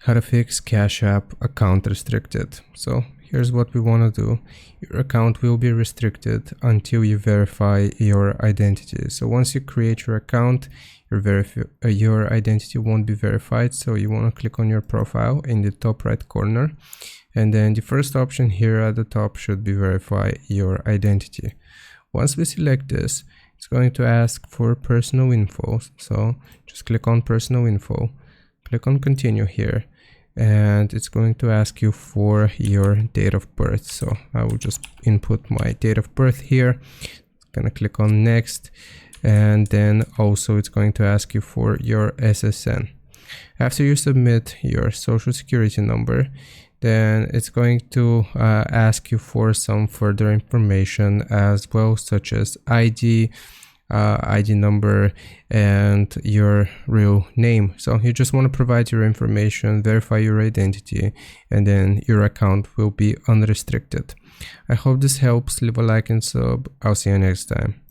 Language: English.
How to fix Cash App account restricted. So here's what we want to do. Your account will be restricted until you verify your identity. So once you create your account, your identity won't be verified. So you want to click on your profile in the top right corner. And then the first option here at the top should be verify your identity. Once we select this, it's going to ask for personal info. So just click on personal info, click on continue here, and it's going to ask you for your date of birth. So I will just input my date of birth here. Gonna click on next, and then also it's going to ask you for your SSN. After you submit your social security number, then it's going to ask you for some further information as well, such as ID, ID number, and your real name. So you just want to provide your information, verify your identity, and then your account will be unrestricted. I hope this helps. Leave a like and sub. I'll see you next time.